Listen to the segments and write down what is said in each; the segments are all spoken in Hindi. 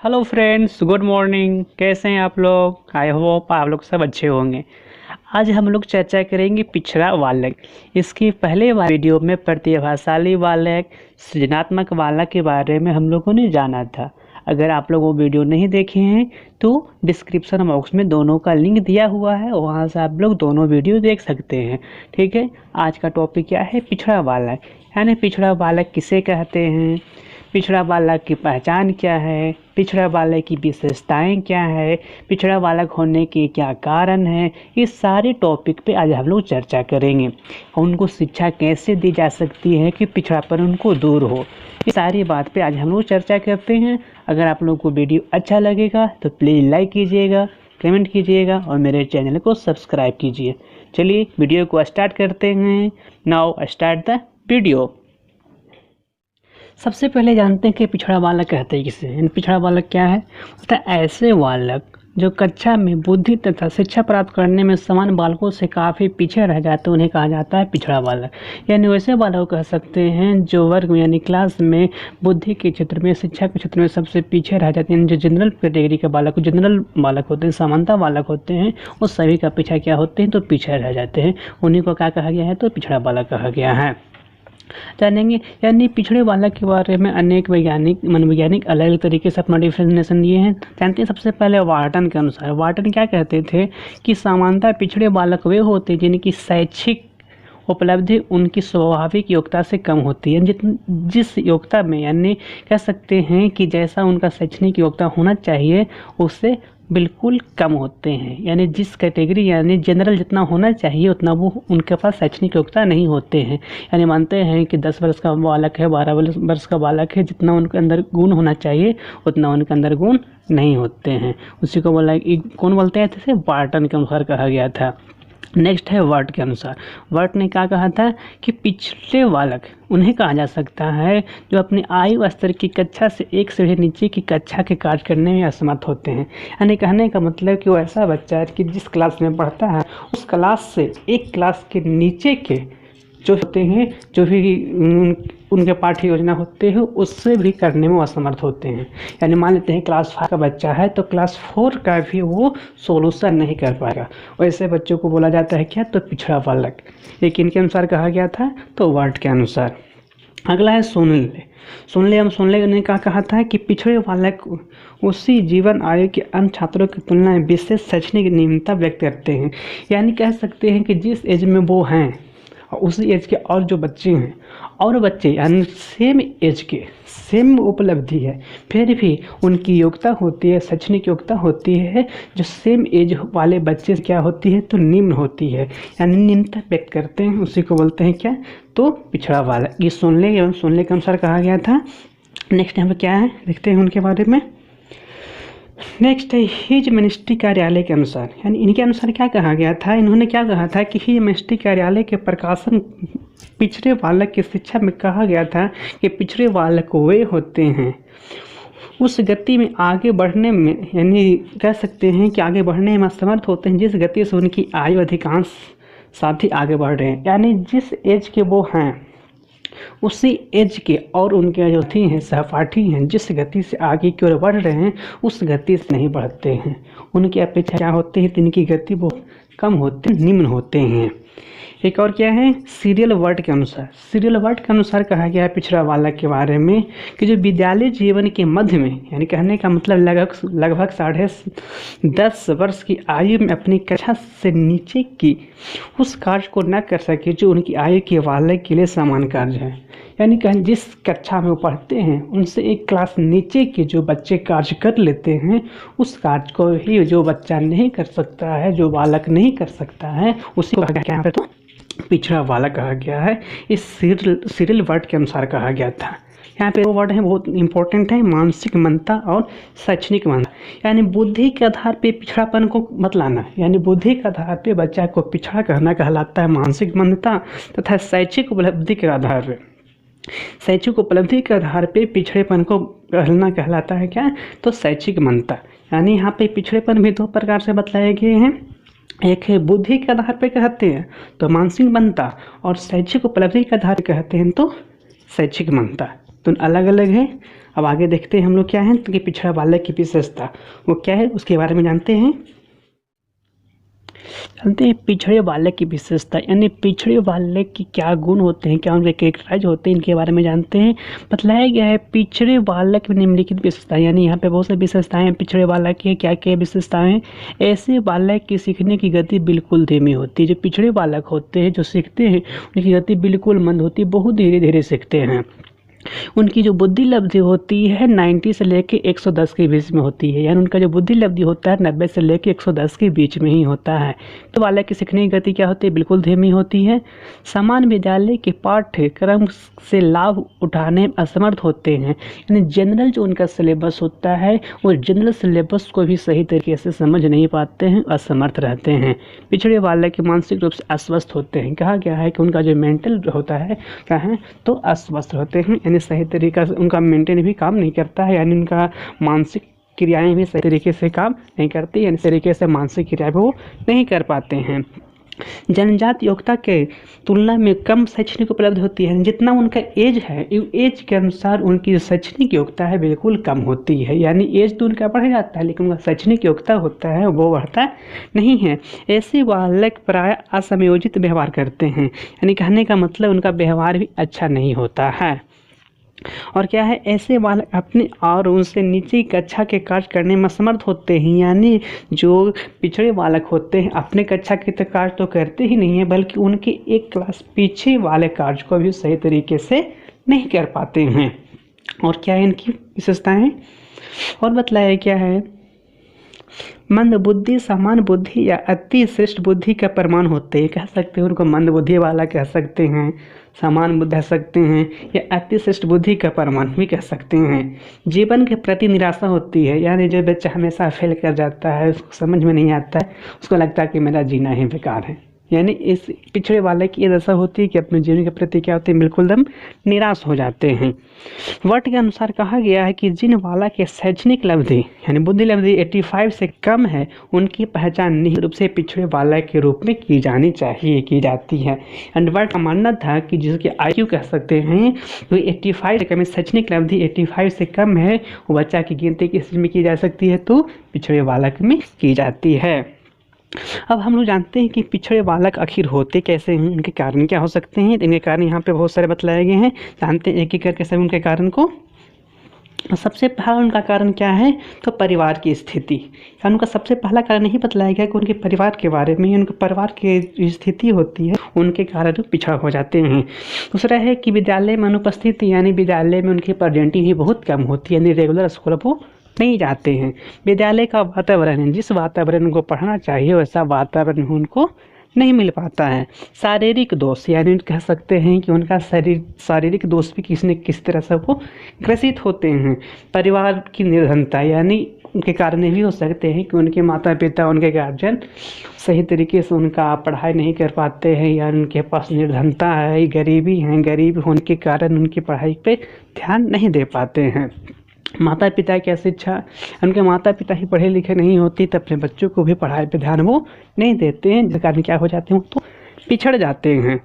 Hello friends, good morning. कैसे हैं आप लोग? आई होप आप लोग सब अच्छे होंगे। आज हम लोग चर्चा करेंगे पिछड़ा बालक। इसके पहले वीडियो में प्रतिभाशाली बालक, सृजनात्मक बालक के बारे में हम लोगों ने जाना था। अगर आप लोग वो वीडियो नहीं देखे हैं तो डिस्क्रिप्शन बॉक्स में दोनों का लिंक दिया हुआ है, वहाँ से आप लोग दोनों वीडियो देख सकते हैं। ठीक है, आज का टॉपिक क्या है? पिछड़ा बालक। यानी पिछड़ा बालक किसे कहते हैं, पिछड़ा बालक की पहचान क्या है, पिछड़ा बालक की विशेषताएं क्या है, पिछड़ा बालक होने के क्या कारण हैं, इस सारे टॉपिक पे आज हम लोग चर्चा करेंगे। उनको शिक्षा कैसे दी जा सकती है कि पिछड़ापन उनको दूर हो, इस सारी बात पे आज हम लोग चर्चा करते हैं। अगर आप लोगों को वीडियो अच्छा लगेगा तो प्लीज़ लाइक कीजिएगा, कमेंट कीजिएगा और मेरे चैनल को सब्सक्राइब कीजिए। चलिए वीडियो को स्टार्ट करते हैं। Now start the video. सबसे पहले जानते हैं कि पिछड़ा बालक कहते हैं किसे। पिछड़ा बालक क्या है? अर्थात ऐसे बालक जो कक्षा में बुद्धि तथा शिक्षा प्राप्त करने में समान बालकों से काफ़ी पीछे रह जाते हैं, उन्हें कहा जाता है पिछड़ा बालक। यानी वैसे बालक कह सकते हैं जो वर्ग में यानी क्लास में बुद्धि के क्षेत्र में, शिक्षा के क्षेत्र में सबसे पीछे रह जाते हैं। जो जनरल कैटेगरी के बालक, जनरल बालक होते हैं, समानता बालक होते हैं, वो सभी का पीछा क्या होते हैं तो पीछे रह जाते हैं। उन्हीं को क्या कहा गया है तो पिछड़ा बालक कहा गया है। जानेंगे यानी पिछड़े बालक के बारे में अनेक वैज्ञानिक, मनोवैज्ञानिक अलग अलग तरीके से अपना डिफिनेशन दिए हैं। जानते हैं सबसे पहले वार्टन के अनुसार। वार्टन क्या कहते थे कि सामान्यतः पिछड़े बालक वे होते हैं जिनकी शैक्षिक उपलब्धि उनकी स्वाभाविक योग्यता से कम होती है। जिस योग्यता में, यानी कह सकते हैं कि जैसा उनका शैक्षणिक योग्यता होना चाहिए उससे बिल्कुल कम होते हैं। यानी जिस कैटेगरी यानी जनरल जितना होना चाहिए उतना वो उनके पास शैक्षणिक योग्यता नहीं होते हैं। यानी मानते हैं कि 10 वर्ष का बालक है, 12 वर्ष का बालक है, जितना उनके अंदर गुण होना चाहिए उतना उनके अंदर गुण नहीं होते हैं। उसी को बोला, कौन बोलते हैं? जैसे वार्टन के अनुसार कहा गया था। नेक्स्ट है वर्ट के अनुसार। वर्ट ने क्या कहा था कि पिछले बालक उन्हें कहा जा सकता है जो अपने आयु स्तर की कक्षा से एक सीढ़ी नीचे की कक्षा के कार्य करने में असमर्थ होते हैं। यानी कहने का मतलब कि वो ऐसा बच्चा है कि जिस क्लास में पढ़ता है उस क्लास से एक क्लास के नीचे के जो होते हैं, जो भी उनके पाठ्य योजना होते हैं उससे भी करने में असमर्थ होते हैं। यानी मान लेते हैं क्लास 5 का बच्चा है तो क्लास 4 का भी वो सोल्यूशन नहीं कर पाएगा। वैसे बच्चों को बोला जाता है क्या तो पिछड़ा बालक। एक इनके अनुसार कहा गया था तो वर्ट के अनुसार। अगला है सोनले ने कहा था कि पिछड़े बालक उसी जीवन आयु के अन्य छात्रों की तुलना में विशेष शैक्षणिक निम्नता व्यक्त करते हैं। यानी कह सकते हैं कि जिस एज में वो हैं उसी एज के और जो बच्चे हैं और बच्चे यानी सेम एज के, सेम उपलब्धि है, फिर भी उनकी योग्यता होती है, शैक्षणिक योग्यता होती है जो सेम एज वाले बच्चे से क्या होती है तो निम्न होती है। यानी निम्नता व्यक्त करते हैं, उसी को बोलते हैं क्या तो पिछड़ा बालक। ये सोनले के अनुसार कहा गया था। नेक्स्ट यहाँ पर क्या है देखते हैं उनके बारे में। नेक्स्ट है हिज मिनिस्ट्री कार्यालय के अनुसार। यानी इनके अनुसार क्या कहा गया था, इन्होंने क्या कहा था कि हिज मिनिस्ट्री कार्यालय के प्रकाशन पिछड़े बालक की शिक्षा में कहा गया था कि पिछड़े बालक वे होते हैं उस गति में आगे बढ़ने में, यानी कह सकते हैं कि आगे बढ़ने में असमर्थ होते हैं जिस गति से उनकी आयु अधिकांश साथी आगे बढ़ रहे हैं। यानी जिस एज के वो हैं उसी एज के और उनके जो थी हैं सहपाठी हैं जिस गति से आगे की ओर बढ़ रहे हैं उस गति से नहीं बढ़ते हैं। उनकी अपेक्षा क्या होती है तो इनकी गति बहुत कम होते, निम्न होते हैं। एक और क्या है सीरियल वर्ड के अनुसार। सीरियल वर्ड के अनुसार कहा गया है पिछड़ा बालक के बारे में कि जो विद्यालय जीवन के मध्य में, यानी कहने का मतलब लगभग 10.5 वर्ष की आयु में अपनी कक्षा से नीचे की उस कार्य को न कर सके जो उनकी आयु के बालक के लिए समान कार्य है। यानी कहीं जिस कक्षा में वो पढ़ते हैं उनसे एक क्लास नीचे के जो बच्चे कार्य कर लेते हैं उस कार्य को ही जो बच्चा नहीं कर सकता है, जो बालक नहीं कर सकता है, उसी को क्या है तो पिछड़ा बालक कहा गया है। इस सीरियल वर्ड के अनुसार कहा गया था। यहाँ पे दो वर्ड हैं बहुत इंपॉर्टेंट है, मानसिक मंदता और शैक्षणिक मंदता। यानी बुद्धि के आधार पे पिछड़ापन को मत लाना, यानी बुद्धि के आधार पे बच्चा को पिछड़ा कहना कहलाता है मानसिक मंदता, तथा शैक्षिक उपलब्धि के आधार पे, शैक्षिक उपलब्धि के आधार पे पिछड़ेपन को कहना कहलाता है क्या तो शैक्षिक मंदता। यानी यहाँ पे पिछड़ेपन भी दो प्रकार से बतलाए गए हैं। एक है बुद्धि के आधार पे कहते हैं तो मानसिक मंदता, और शैक्षिक उपलब्धि के आधार पे कहते हैं तो शैक्षिक मंदता। तो अलग अलग है। अब आगे देखते हैं हम लोग क्या है तो कि पिछड़ा बालक की विशेषता वो क्या है उसके बारे में जानते हैं। जानते हैं पिछड़े बालक की विशेषता यानी पिछड़े बालक की क्या गुण होते हैं, क्या उनके कैरेक्टराइज होते हैं, इनके बारे में जानते हैं। बतलाया गया है पिछड़े बालक में निम्नलिखित विशेषताएं, यानी यहाँ पे बहुत सारी विशेषताएं हैं पिछड़े बालक की। क्या क्या विशेषताएं? ऐसे बालक की सीखने की गति बिल्कुल धीमी होती है। जो पिछड़े बालक होते हैं जो सीखते हैं उनकी गति बिल्कुल मंद होती है, बहुत धीरे धीरे सीखते हैं। उनकी जो बुद्धि लब्धि होती है 90 से लेके 110 के बीच में होती है, यानी उनका जो बुद्धि लब्धि होता है 90 से लेके 110 के बीच में ही होता है। तो बालक की सीखने की गति क्या होती है? बिल्कुल धीमी होती है। समान विद्यालय के पाठ्यक्रम से लाभ उठाने में असमर्थ होते हैं, यानी जनरल जो उनका सिलेबस होता है वो जनरल सिलेबस को भी सही तरीके से समझ नहीं पाते हैं, असमर्थ रहते हैं। पिछड़े बालक के मानसिक रूप से अस्वस्थ होते हैं। कहा गया है कि उनका जो मेंटल होता है क्या है तो अस्वस्थ होते हैं, यानी सही तरीका से उनका मेंटेन भी काम नहीं करता है, यानी उनका मानसिक क्रियाएं भी सही तरीके से काम नहीं करती, यानी तरीके से मानसिक क्रियाएं वो नहीं कर पाते हैं। जनजाति योग्यता के तुलना में कम शैक्षणिक उपलब्धि होती है। जितना उनका एज है एज के अनुसार उनकी शैक्षणिक योग्यता है बिल्कुल कम होती है, यानी एज तो उनका बढ़ जाता है लेकिन उनका शैक्षणिक योग्यता होता है वो बढ़ता नहीं है। ऐसे बालक प्राय असमयोजित व्यवहार करते हैं, यानी कहने का मतलब उनका व्यवहार भी अच्छा नहीं होता है। और क्या है ऐसे बालक अपने और उनसे नीचे की कक्षा के कार्य करने में असमर्थ होते हैं, यानी जो पिछड़े बालक होते हैं अपने कक्षा के तो कार्य तो करते ही नहीं है बल्कि उनके एक क्लास पीछे वाले कार्य को भी सही तरीके से नहीं कर पाते हैं। और क्या है इनकी विशेषताएं और बतलाया क्या है? मंद बुद्धि, समान बुद्धि या अति श्रेष्ठ बुद्धि का प्रमाण होते हैं। कह सकते हैं उनको मंद बुद्धि वाला कह सकते हैं, समान बुद्धि कह सकते हैं या अति श्रेष्ठ बुद्धि का प्रमाण भी कह सकते हैं। जीवन के प्रति निराशा होती है, यानी जो बच्चा हमेशा फेल कर जाता है उसको समझ में नहीं आता है, उसको लगता है कि मेरा जीना ही बेकार है, यानी इस पिछड़े वाले की ये दशा होती है कि अपने जीवन के प्रति क्या होते हैं बिल्कुल दम निराश हो जाते हैं। वर्ट के अनुसार कहा गया है कि जिन बालक के शैक्षणिक लब्धि यानी बुद्धि लब्धि 85 से कम है उनकी पहचान निश्चित रूप से पिछड़े बालक के रूप में की जानी चाहिए, की जाती है। एंड वर्ट का मानना था कि जिसके IQ कह सकते हैं तो 85 से कम शैक्षणिक लब्धि 85 से कम है वो बच्चा की गिनती किस चीज़ में की जा सकती है तो पिछड़े बालक में की जाती है। अब हम लोग जानते हैं कि पिछड़े बालक आखिर होते कैसे हैं, उनके कारण क्या हो सकते हैं। इनके कारण यहाँ पे बहुत सारे बतलाए गए हैं, जानते हैं एक एक करके सभी उनके कारण को। सबसे पहला उनका कारण क्या है तो परिवार की स्थिति, कारण उनका सबसे पहला कारण नहीं बतलाया गया कि उनके परिवार के बारे में, उनके परिवार की स्थिति होती है उनके कारण पिछड़ा हो जाते हैं। दूसरा है कि विद्यालय में अनुपस्थिति, यानी विद्यालय में उनकी प्रेजेंटिंग भी बहुत कम होती है, यानी रेगुलर स्कूल वो नहीं जाते हैं। विद्यालय का वातावरण है, जिस वातावरण उनको पढ़ना चाहिए वैसा वातावरण उनको नहीं मिल पाता है। शारीरिक दोष, यानी कह सकते हैं कि उनका शारीरिक दोष भी किसी न किसी तरह से वो ग्रसित होते हैं। परिवार की निर्धनता, यानी उनके कारण भी हो सकते हैं कि उनके माता पिता उनके गार्जियन सही तरीके से उनका पढ़ाई नहीं कर पाते हैं, या उनके पास निर्धनता है, गरीबी है, गरीब होने के कारण उनकी पढ़ाई पे ध्यान नहीं दे पाते हैं। माता पिता की शिक्षा, उनके माता पिता ही पढ़े लिखे नहीं होती तो अपने बच्चों को भी पढ़ाई पे ध्यान वो नहीं देते हैं, जिस कारण क्या हो जाते हैं तो पिछड़ जाते हैं।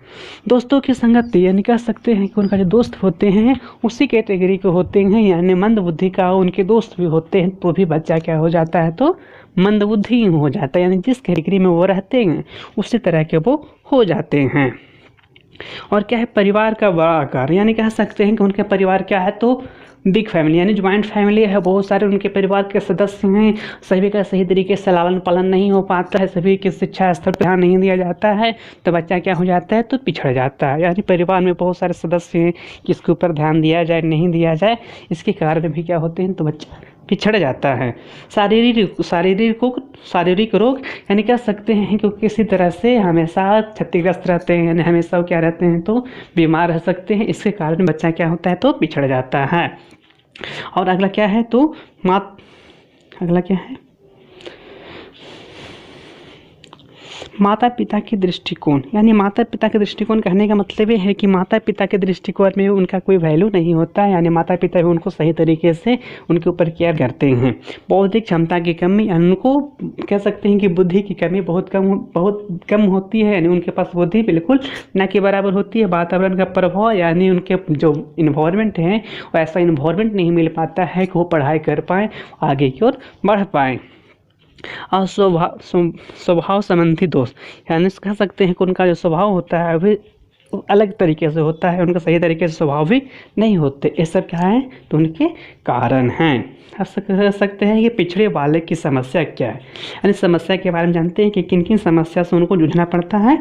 दोस्तों की संगति, यानी कह सकते हैं कि उनका जो दोस्त होते हैं उसी कैटेगरी के होते हैं, यानी मंद बुद्धि का उनके दोस्त भी होते हैं तो भी बच्चा क्या हो जाता है तो मंद बुद्धि हो जाता है, यानी जिस कैटेगरी में वो रहते हैं उसी तरह के वो हो जाते हैं। और क्या है परिवार का बड़ा आकार, यानी कह सकते हैं कि उनके परिवार क्या है तो बिग फैमिली, यानी ज्वाइंट फैमिली है, बहुत सारे उनके परिवार के सदस्य हैं, सभी का सही तरीके से लालन पालन नहीं हो पाता है, सभी की शिक्षा स्तर पर ध्यान नहीं दिया जाता है तो बच्चा क्या हो जाता है तो पिछड़ जाता है। यानी परिवार में बहुत सारे सदस्य हैं, किसके ऊपर ध्यान दिया जाए नहीं दिया जाए इसके कारण भी क्या होते हैं तो बच्चा पिछड़ जाता है। शारीरिक रोग, यानी कह सकते हैं कि किसी तरह से हमेशा क्षतिग्रस्त रहते हैं, यानी हमेशा क्या रहते हैं तो बीमार रह सकते हैं, इसके कारण बच्चा क्या होता है तो पिछड़ जाता है। और अगला क्या है तो अगला क्या है माता पिता के दृष्टिकोण, यानी माता पिता के दृष्टिकोण कहने का मतलब ये है कि माता पिता के दृष्टिकोण में उनका कोई वैल्यू नहीं होता है, यानी माता पिता भी उनको सही तरीके से उनके ऊपर केयर करते हैं। बौद्धिक क्षमता की कमी, यानी उनको कह सकते हैं कि बुद्धि की कमी बहुत कम होती है, यानी उनके पास बुद्धि बिल्कुल न के बराबर होती है। वातावरण का प्रभाव, यानी उनके जो इन्वायरमेंट है वो ऐसा इन्वायरमेंट नहीं मिल पाता है कि वो पढ़ाई कर पाएँ, आगे की ओर बढ़ पाएँ। और स्वभाव संबंधी दोष, यानी कह सकते हैं कि उनका जो स्वभाव होता है वह अलग तरीके से होता है, उनका सही तरीके से स्वभाव भी नहीं होते। ये सब क्या है, तो उनके कारण हैं। कह सकते हैं कि पिछड़े बालक की समस्या क्या है, यानी समस्या के बारे में जानते हैं कि किन किन समस्या से उनको जूझना पड़ता है।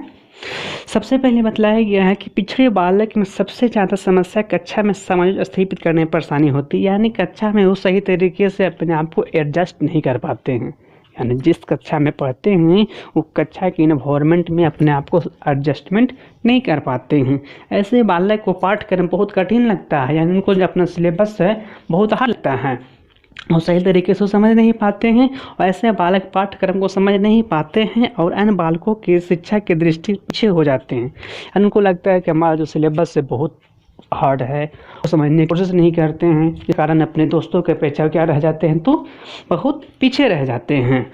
सबसे पहले बतलाया गया है कि पिछड़े बालक में सबसे ज़्यादा समस्या कक्षा में समायोजन स्थापित करने में परेशानी होती है, यानी कक्षा में वो सही तरीके से अपने आप को एडजस्ट नहीं कर पाते हैं, यानी जिस कक्षा में पढ़ते हैं वो कक्षा के इन्वायरमेंट में अपने आप को एडजस्टमेंट नहीं कर पाते हैं। ऐसे बालक को पाठ्यक्रम बहुत कठिन लगता है, यानी उनको जो अपना सिलेबस है बहुत हार्ड लगता है, वो सही तरीके से समझ नहीं पाते हैं, और ऐसे बालक पाठ्यक्रम को समझ नहीं पाते हैं और अन्य बालकों की शिक्षा की दृष्टि पीछे हो जाते हैं। यानी उनको लगता है कि हमारा जो सिलेबस है बहुत हार्ड है, वो समझने की कोशिश नहीं करते हैं, जिस कारण अपने दोस्तों के पीछे क्या रह जाते हैं, तो बहुत पीछे रह जाते हैं।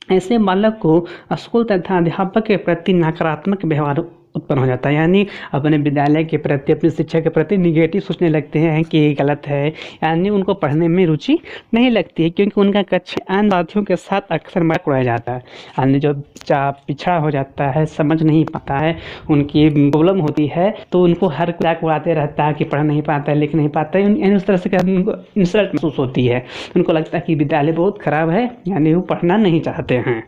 ऐसे बालक को स्कूल तथा अध्यापक के प्रति नकारात्मक व्यवहार उत्पन्न हो जाता है, यानी अपने विद्यालय के प्रति, अपनी शिक्षा के प्रति निगेटिव सोचने लगते हैं कि ये गलत है, यानी उनको पढ़ने में रुचि नहीं लगती है, क्योंकि उनका कक्षा अन्य साथियों के साथ अक्सर मजाक उड़ाया जाता है। यानी जो बच्चा पिछड़ा हो जाता है, समझ नहीं पाता है, उनकी प्रॉब्लम होती है, तो उनको हर मजाक उड़ाते रहता है कि पढ़ नहीं पाता है, लिख नहीं पाता है, यानी उस तरह से उनको इंसल्ट महसूस होती है। उनको लगता है कि विद्यालय बहुत खराब है, यानी वो पढ़ना नहीं चाहते हैं।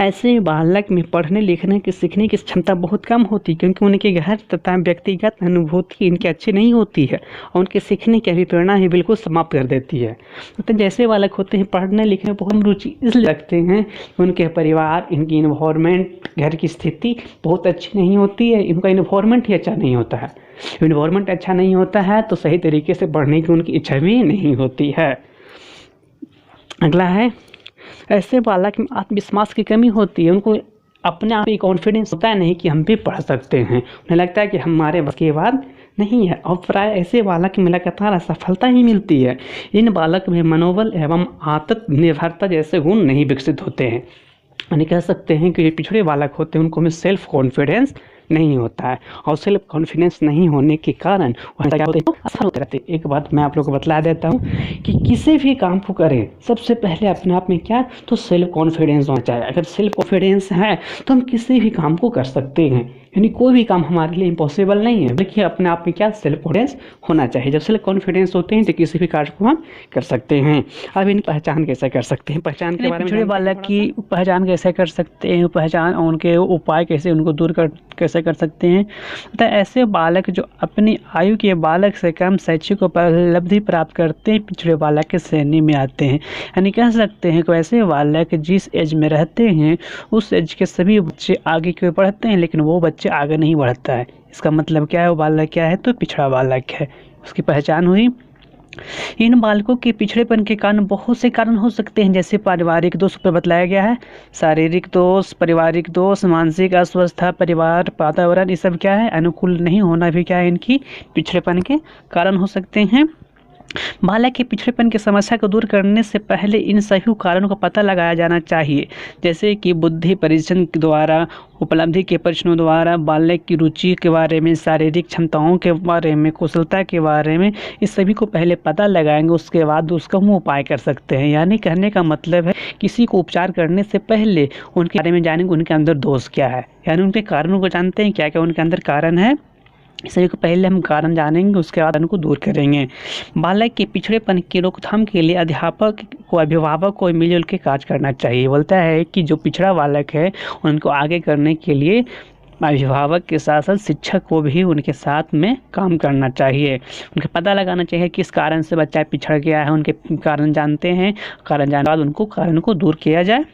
ऐसे बालक में पढ़ने लिखने की सीखने की क्षमता बहुत कम होती है, क्योंकि उनके घर तथा व्यक्तिगत अनुभूति इनकी अच्छी नहीं होती है और उनके सीखने की अभिप्रेरणा ही बिल्कुल समाप्त कर देती है। तो जैसे बालक होते हैं पढ़ने लिखने में बहुत रुचि इसलिए रखते हैं, उनके परिवार, इनकी इन्वायरमेंट, घर की स्थिति बहुत अच्छी नहीं होती है, इनका इन्वायरमेंट ही अच्छा नहीं होता है। इन्वायरमेंट अच्छा नहीं होता है तो सही तरीके से पढ़ने की उनकी इच्छा भी नहीं होती है। अगला है, ऐसे बालक में आत्मविश्वास की कमी होती है, उनको अपने आप ही कॉन्फिडेंस होता है नहीं कि हम भी पढ़ सकते हैं, उन्हें लगता है कि हमारे बस की बात नहीं है, और प्राय ऐसे बालक में लगातार असफलता ही मिलती है। इन बालक में मनोबल एवं आत्मनिर्भरता जैसे गुण नहीं विकसित होते हैं, यानी कह सकते हैं कि ये पिछड़े बालक होते हैं, उनको में सेल्फ कॉन्फिडेंस नहीं होता है, और सेल्फ कॉन्फिडेंस नहीं होने के कारण वह क्या होते हैं, तो असफल होते रहते हैं। एक बात मैं आप लोगों को बतला देता हूँ कि किसी भी काम को करें सबसे पहले अपने आप में क्या, तो सेल्फ कॉन्फिडेंस होना चाहिए। अगर सेल्फ कॉन्फिडेंस है तो हम किसी भी काम को कर सकते हैं, यानी कोई भी काम हमारे लिए इम्पॉसिबल नहीं है, बल्कि अपने आप में क्या, सेल्फ कॉन्फिडेंस होना चाहिए। जब सेल्फ कॉन्फिडेंस होते हैं तो किसी भी कार्य को हम कर सकते हैं। अब इन पहचान कैसे कर सकते हैं, पहचान के बारे में पिछड़े बालक की पहचान कैसे कर सकते हैं, पहचान और उनके उपाय कैसे, उनको दूर कैसे कर सकते हैं। तो ऐसे बालक जो अपनी आयु के बालक से कम शैक्षिक उपलब्धि प्राप्त करते हैं पिछड़े बालक के श्रेणी में आते हैं, यानी कह सकते हैं कि ऐसे बालक जिस एज में रहते हैं उस एज के सभी बच्चे आगे की ओर बढ़ते हैं, लेकिन वो बच्चे आगे नहीं बढ़ता है। इसका मतलब क्या है, वो बालक क्या है, तो पिछड़ा बालक है। उसकी पहचान हुई। इन बालकों के पिछड़ेपन के कारण बहुत से कारण हो सकते हैं, जैसे पारिवारिक दोष पर बतलाया गया है, शारीरिक दोष, पारिवारिक दोष, मानसिक अस्वस्थता, परिवार, वातावरण, ये सब क्या है, अनुकूल नहीं होना भी क्या है, इनकी पिछड़ेपन के कारण हो सकते हैं। बालक के पिछड़ेपन की समस्या को दूर करने से पहले इन सभी कारणों का पता लगाया जाना चाहिए, जैसे कि बुद्धि परीक्षण के द्वारा, उपलब्धि के परीक्षणों द्वारा, बालक की रुचि के बारे में, शारीरिक क्षमताओं के बारे में, कुशलता के बारे में, इस सभी को पहले पता लगाएंगे, उसके बाद उसका हम उपाय कर सकते हैं। यानी कहने का मतलब है किसी को उपचार करने से पहले उनके बारे में जानेंगे, उनके अंदर दोष क्या है, यानी उनके कारणों को जानते हैं, क्या क्या उनके अंदर कारण है, सभी को पहले हम कारण जानेंगे, उसके बाद उनको दूर करेंगे। बालक के पिछड़ेपन की रोकथाम के लिए अध्यापक को, अभिभावक को मिलजुल के कार्य करना चाहिए। बोलता है कि जो पिछड़ा बालक है उनको आगे करने के लिए अभिभावक के साथ साथ शिक्षक को भी उनके साथ में काम करना चाहिए। उनका पता लगाना चाहिए किस कारण से बच्चा पिछड़ गया है, उनके कारण जानते हैं, कारण जानने के बाद उनको कारण को दूर किया जाए।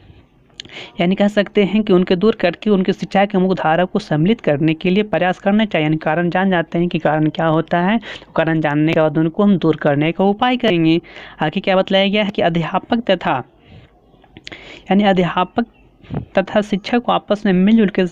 यानी कह सकते हैं कि उनके दूर करके उनकी शिक्षा के मुख्य धारा को सम्मिलित करने के लिए प्रयास करना चाहिए। यानी कारण जान जाते हैं कि कारण क्या होता है, तो कारण जानने के बाद उनको हम दूर करने का उपाय करेंगे। आगे क्या बतलाया गया है कि अध्यापक तथा शिक्षक को आपस में मिलजुल कर,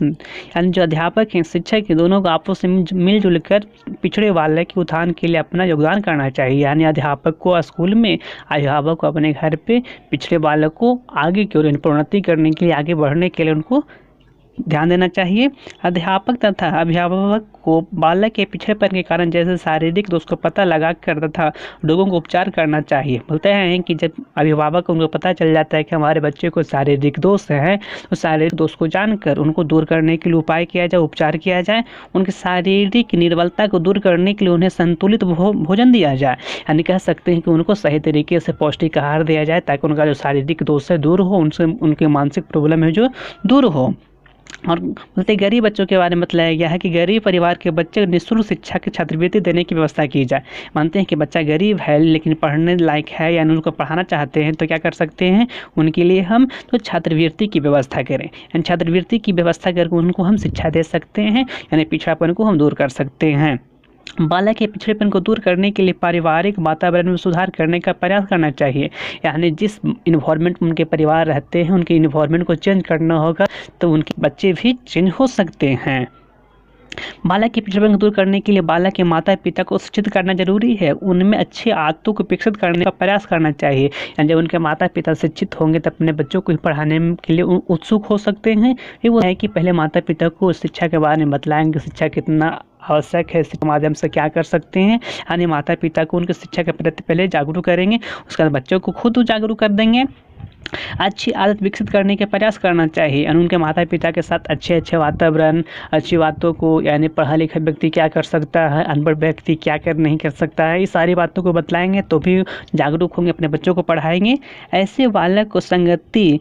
यानी जो अध्यापक हैं शिक्षक के दोनों को आपस में मिलजुल कर पिछड़े बालक के उत्थान के लिए अपना योगदान करना चाहिए। यानी अध्यापक को स्कूल में, अध्यापक को अपने घर पे पिछड़े बालक को आगे की ओर प्रोन्नति करने के लिए, आगे बढ़ने के लिए उनको ध्यान देना चाहिए। अध्यापक तथा अभिभावक को बालक के पिछड़ेपन के कारण जैसे शारीरिक दोष को पता लगाकर तथा लोगों को उपचार करना चाहिए। बोलते हैं कि जब अभिभावक उनको पता चल जाता है कि हमारे बच्चे को शारीरिक दोष है, तो शारीरिक दोष को जानकर उनको दूर करने के लिए उपाय किया जाए, उपचार किया जाए। उनकी शारीरिक निर्बलता को दूर करने के लिए उन्हें संतुलित भोजन दिया जाए, यानी कह सकते हैं कि उनको सही तरीके से पौष्टिक आहार दिया जाए ताकि उनका जो शारीरिक दोष है दूर हो, उनसे उनके मानसिक प्रॉब्लम है जो दूर हो। और बोलते गरीब बच्चों के बारे में बताया गया है कि गरीब परिवार के बच्चे को निःशुल्क शिक्षा की छात्रवृत्ति देने की व्यवस्था की जाए। मानते हैं कि बच्चा गरीब है लेकिन पढ़ने लायक है, यानी उनको पढ़ाना चाहते हैं, तो क्या कर सकते हैं, उनके लिए हम तो छात्रवृत्ति की व्यवस्था करें। यानी छात्रवृत्ति की व्यवस्था करके उनको हम शिक्षा दे सकते हैं, यानी पिछड़ापन को हम दूर कर सकते हैं। बालक के पिछड़ेपन को दूर करने के लिए पारिवारिक वातावरण में सुधार करने का प्रयास करना चाहिए। यानी जिस इन्वायरमेंट में उनके परिवार रहते हैं, उनके इन्वायरमेंट को चेंज करना होगा, तो उनके बच्चे भी चेंज हो सकते हैं। बालक के पिछड़ेपन को दूर करने के लिए बालक के माता पिता को शिक्षित करना जरूरी है। उनमें अच्छी आदतों को विकसित करने का प्रयास करना चाहिए। यानी जब उनके माता पिता शिक्षित होंगे तो अपने बच्चों को पढ़ाने के लिए उत्सुक हो सकते हैं। ये वो है कि पहले माता पिता को शिक्षा के बारे में बतलाएंगे, शिक्षा कितना आवश्यक है, इसके माध्यम से क्या कर सकते हैं। यानी माता पिता को उनकी शिक्षा के प्रति पहले जागरूक करेंगे, उसके बाद बच्चों को खुद जागरूक कर देंगे। अच्छी आदत विकसित करने के प्रयास करना चाहिए। यानी उनके माता पिता के साथ अच्छे वातावरण, अच्छी बातों को, यानी पढ़ा लिखा व्यक्ति क्या कर सकता है, अनपढ़ व्यक्ति क्या नहीं कर सकता है, ये सारी बातों को बतलाएंगे तो भी जागरूक होंगे, अपने बच्चों को पढ़ाएंगे। ऐसे बालक को संगति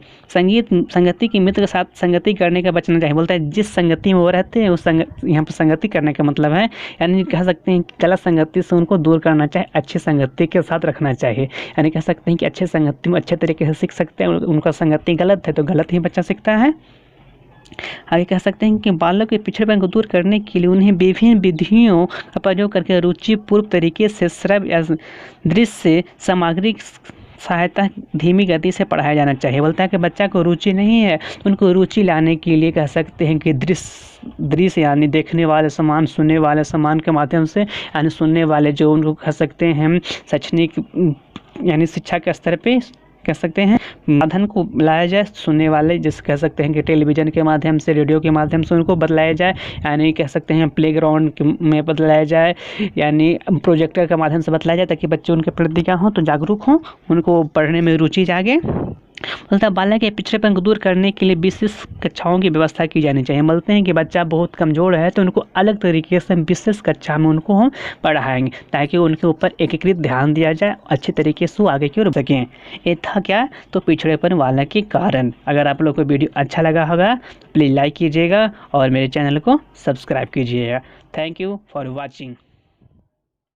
की मित्र के साथ संगति करने का बचना चाहिए। बोलता है जिस संगति में वो रहते हैं उस यहाँ पर संगति करने का मतलब है, यानी कह सकते हैं कि गलत संगति से उनको दूर करना चाहिए, अच्छी संगति के साथ रखना चाहिए। यानी कह सकते हैं कि अच्छे संगति में अच्छे तरीके से सीख सकते हैं, उनका संगति गलत है तो गलत ही बच्चा सीखता है। आगे कह सकते हैं कि बालक के पिछड़ेपन को दूर करने के लिए उन्हें विभिन्न विधियों का प्रयोग करके रुचिपूर्ण तरीके से श्रव्य या दृश्य सामग्री सहायता धीमी गति से पढ़ाया जाना चाहिए। बोलता है कि बच्चा को रुचि नहीं है तो उनको रुचि लाने के लिए कह सकते हैं कि दृश्य यानी देखने वाले सामान, सुनने वाले सामान के माध्यम से, यानी सुनने वाले जो उनको कह सकते हैं शैक्षणिक यानी शिक्षा के स्तर पे कह सकते हैं साधन को लाया जाए। सुनने वाले जिसे कह सकते हैं कि टेलीविज़न के माध्यम से, रेडियो के माध्यम से उनको बतलाया जाए, यानी कह सकते हैं प्लेग्राउंड में बतलाया जाए, यानी प्रोजेक्टर के माध्यम से बतलाया जाए ताकि बच्चे उनके प्रति क्या हों तो जागरूक हों, उनको पढ़ने में रुचि जागे। बोलता है बालक के पिछड़ेपन को दूर करने के लिए विशेष कक्षाओं की व्यवस्था की जानी चाहिए। बोलते हैं कि बच्चा बहुत कमज़ोर है तो उनको अलग तरीके से विशेष कक्षा में उनको हम पढ़ाएंगे ताकि उनके ऊपर एकीकृत ध्यान दिया जाए, अच्छे तरीके से आगे की ओर सकें। ये था क्या तो पिछड़ेपन वाला के कारण। अगर आप लोग को वीडियो अच्छा लगा होगा तो प्लीज़ लाइक कीजिएगा और मेरे चैनल को सब्सक्राइब कीजिएगा। Thank you for watching.